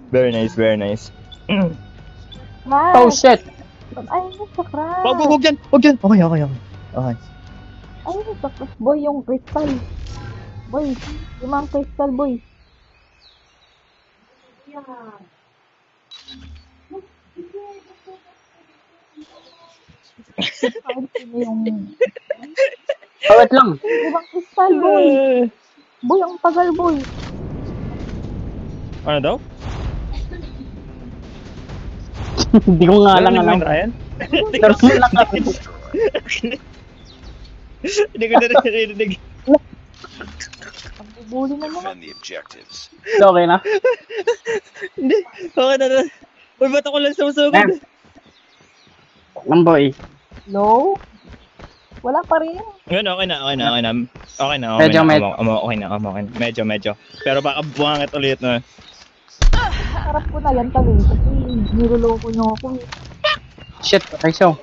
Very nice, very nice. Oh shit! Ay, sa crash. Huwag yan! Huwag yan! Okay. Okay. Ay, sa crash. Boy, yung crystal. Boy, yung mga crystal, boy. Yung... Awat lang. Ibang crystal, boy. Boy, ang tagal, boy. Ano daw? Hindi ko nga lang alam. Ryan? Pero lang ako. Hindi ko narinig. Ang bubuli na naman. Defend the objectives. Okay na? Hindi. Okay na. Uy, ba't ako lang sumusugod? Boy. Low? Wala pa rin. Ngayon, okay na. Medyo. Okay na. Medyo. Pero baka buwangat ulit na. Harap ko na yan talo. Kasi niloloko nyo ako. Shit, patay siya.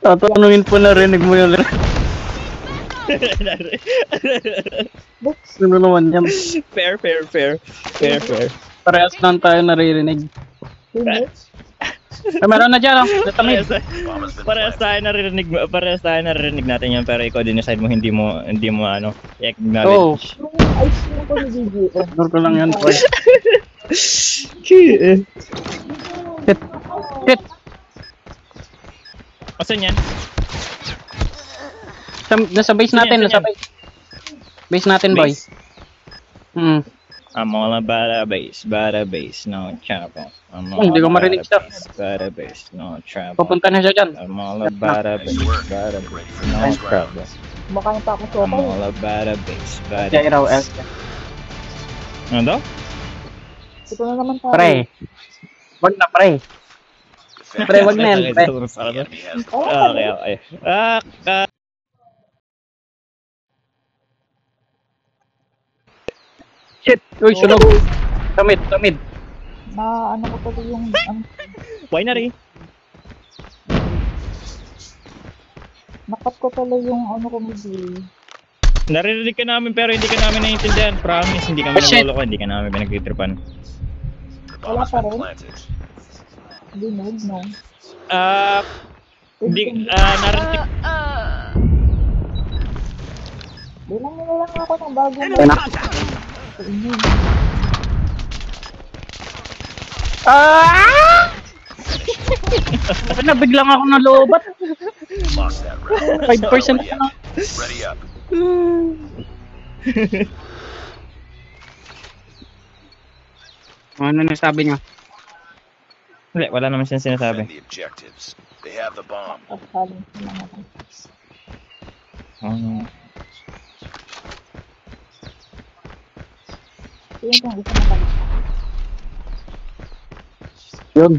Tatanungin po narinig mo yun. Ano naman yan? Fair. Parehas lang tayo naririnig. Ay, meron na dyan, natamid. Parehas tayo narinig natin yan, pero ikaw din decide mo hindi mo acknowledge. Yung ice cream ko ni Gigi. Ignore ko lang yan, boy. Shit. Asan yan? Nasa base natin, Base natin, boy. I'm all about a base, no trouble. Hindi ko marinig siya. About a base, no trouble. Papunta na siya dyan. I'm all about a base, no trouble. Kumakain pa ako I'm sopa. all about a base, Kaya raw, Ano daw? Ito na naman tayo. Pre. Wag na, pre. Pre, wag na yan, pre. Okay. Shit! Uy, sunog! Tamid. Na ano ko pala yung... Winery. nakat ko pala yung ano ko Gigi. Naririnig ka namin pero hindi ka namin naiintindihan. Promise, hindi kami naloloko, hindi ka namin pinagtitripan. Wala pa rin? Hindi no. Narinig. Bilang nila lang ako ng bago mo. Nabiglang ako na lobat. Lost that round. 5% na lang. Ready up. Ano nasabi niya? Wala naman siyang sinasabi. Defend the objectives. They have the bomb. Pagkaling sila naman. Yun yung isa na balik. Yun.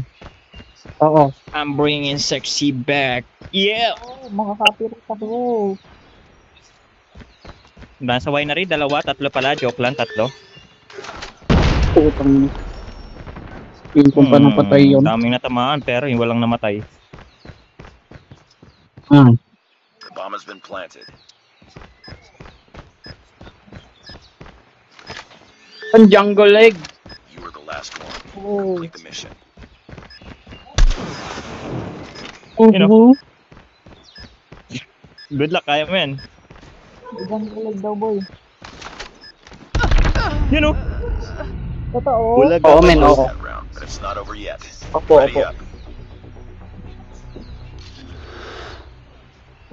Oo. I'm bringing sexy back. Yeah! Oh, mga copyright ako. Nasa winery, 2, 3 pala. Joke lang, 3. Putang. Yun kung paano patay yun. Daming natamaan pero yung walang namatay. The bomb has been planted. Ang jungle leg. You were the last one. Oh. Complete the mission. You know? Good luck, kaya mo yan. Ibang bulag daw boy. You know? Totoo. Bulag Oo, men, oo. That round, but it's not over yet. Opo. Ready up.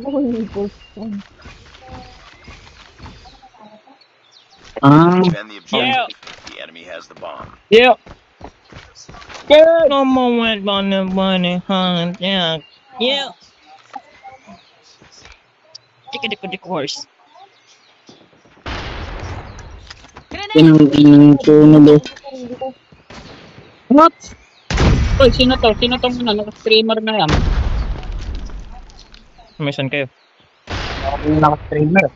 Ano ko yung person? Defend the objective. Yeah. The enemy has the bomb. Yeah. Good. No moment on the money, hunt. Yeah. Yeah. Tick horse. What? Oy, sino to? Sino to muna? Naka-streamer na yan. Mission kayo. Ako yung naka-streamer.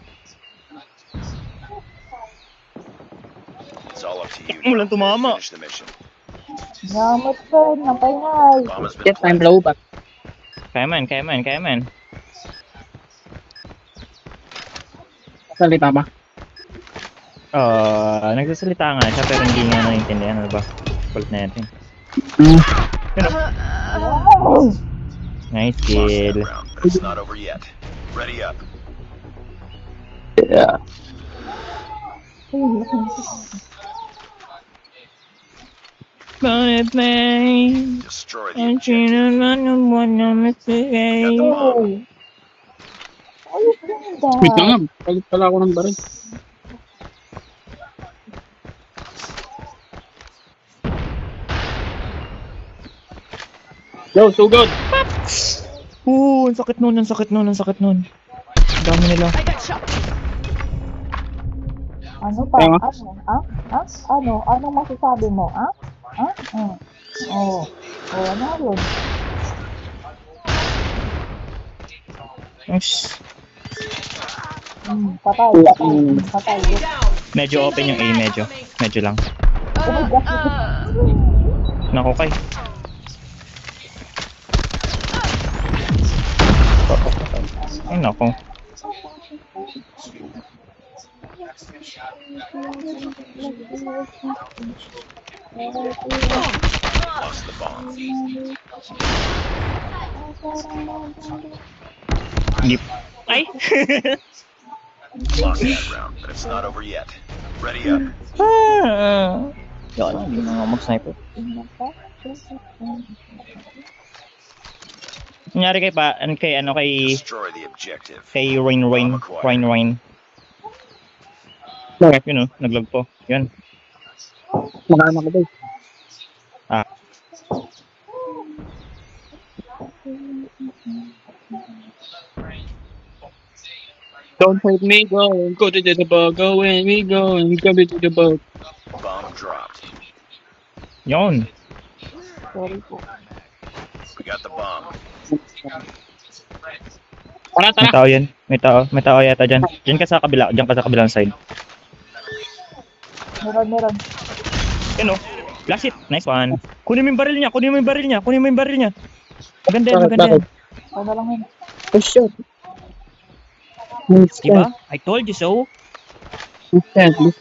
It's all up to you. Walang now. tumama. Finish the mission. Namat ka, napayay. Bomb has been Get time planted. blow back. Kaya man. Salita ba? Nagsasalita nga siya pero hindi nga naiintindihan. Ano ba? Kulit na natin. Wow. Nice Lost that kill. round, but it's not over yet. Ready up. Yeah. But man, Destroy the I'm objective. Oh. Ayos ganda. Wait lang, palit pala ako ng baril. Yo, so good. Ang sakit nun. Ang dami nila. Ano pa? Tama. Ano masasabi mo? Ano yun? Patay. Medyo open yung A, medyo lang. Oh my God. Nako kay. Ay nako. Lost the bomb. Hindi. Ay! Lost that round, but it's not over yet. Ready up. Yun, hindi na nga mag-sniper. Nangyari kay Destroy the objective. Rain. Bakit? Yun o, naglag po. Yun. Makaano ko ba? Don't hurt me, go to the boat, go and we go and come to the boat. Bomb dropped. Yun. Sorry po. We got the bomb. Tara, May tara. tao yan. May tao yata dyan. Diyan ka sa kabilang side. Meron. Yun o. Flash it. Nice one. Kunin mo yung baril niya. Maganda yan. Bakit? Ano lang yun? Oh, shit. Nice Diba? I told you so. This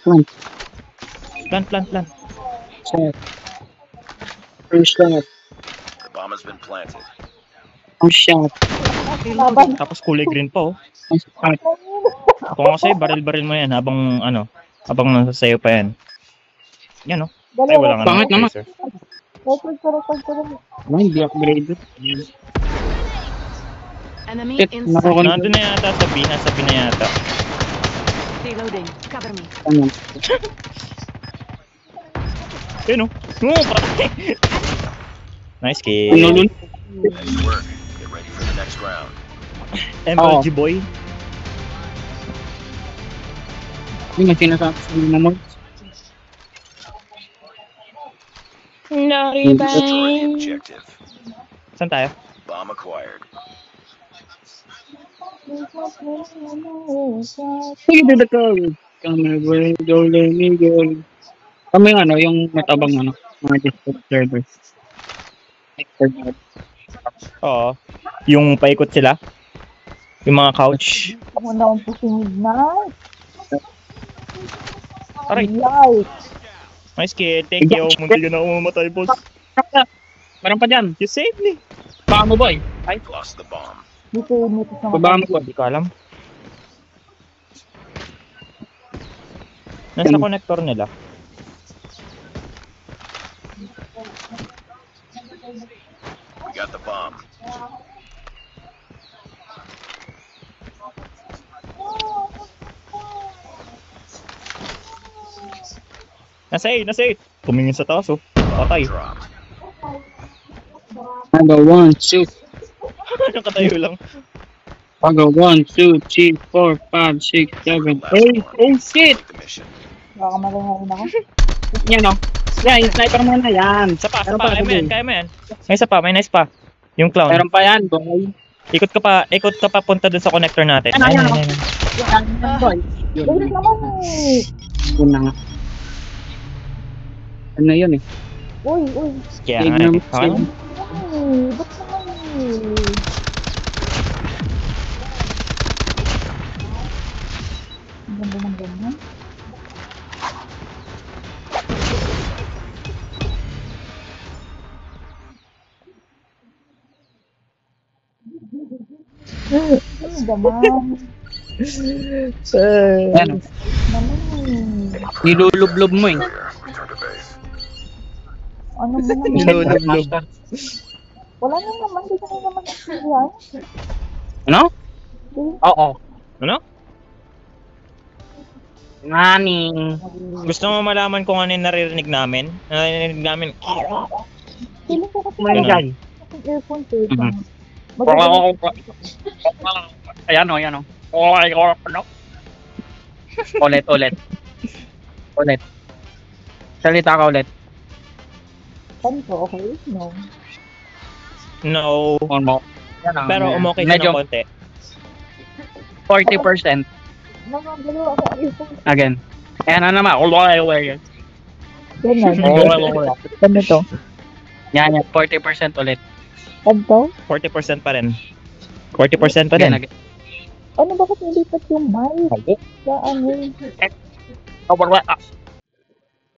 one. Plan. Shit. First shot. The bomb has been planted. Oh, shot. Laban. Tapos kulay green pa oh. Nice shot. Kung kasi baril mo yan habang nasa sayo pa yan. Yan oh. Ay wala nga Bakit naman? laser. Record ko lang. Ano, hindi upgraded. Enemy Shit, inside. nakukontrol. Nandun na yata sa B na yata. Reloading. Cover me. Ano? Yun oh. Patay. Nice kill. Ano nun? Nice work. Get ready for the next round. MLG boy. Hindi nga sinasabi sa mga mo. Destroy the objective. Saan tayo? Bomb acquired. Sige, dito ka. Come away, go, let me go. Kami yung matabang mga Discord servers. Oo. Yung paikot sila. Yung mga couch. Ako na ang pusingid na. Aray. Light. Nice kill. Thank you. Munti ka na umamatay boss. Meron pa dyan. You saved me. Baka mo, boy. Lost the bomb. Dito sa Baba mo, boy. Hindi ko alam. Nasa connector nila. We got the bomb. Nasa A. Tumingin sa taas oh. Bomb Patay. dropped. Pago 1, 2. Nakatayo lang. Pago 1, 2, 3, 4, 5, 6, 7, 8. Oh, shit! Complete the mission. Baka malingarin ako. Yan o. Yan, yung sniper mo na yan. Isa pa. Meron pa, Kaya mo yan. sige. May isa pa. May nice pa. Yung clown. Meron pa yan, boy. Ikot ka pa punta dun sa connector natin. Ayan, Ayun, ayan. ayun. Boy. Wait naman eh. Yun na nga. Ano yun eh? Uy. Kaya Save nga, naman, okay lang. Ay, ba't naman eh? Ang ganda ng ganyan. Ano naman? Ayan. Naman. Nilulublob mo eh. Return to base. Ano ba naman? Nilulublob. Wala na naman. Di ka na naman nagsiyan. Ano? Oo. Ano? Nani. Gusto mo malaman kung ano yung naririnig namin? Naririnig namin. Feeling ko kasi May guy. yung earphone ko. Mhm. Magagaling. Ayan o, ayan o. Ano? Ulit. Salita ka ulit. Saan ko? Okay? No. No. One more. Yan o. Pero umokay siya Medyo ng konti. 40%. Nagagalaw ako ang earphone. Again. Ayan na naman. Ganyan. Ano to? Yan, 40% ulit. Ano to? 40% pa rin. 40% pa rin. Again. Ano bakit nilipat yung mic? Sa ano?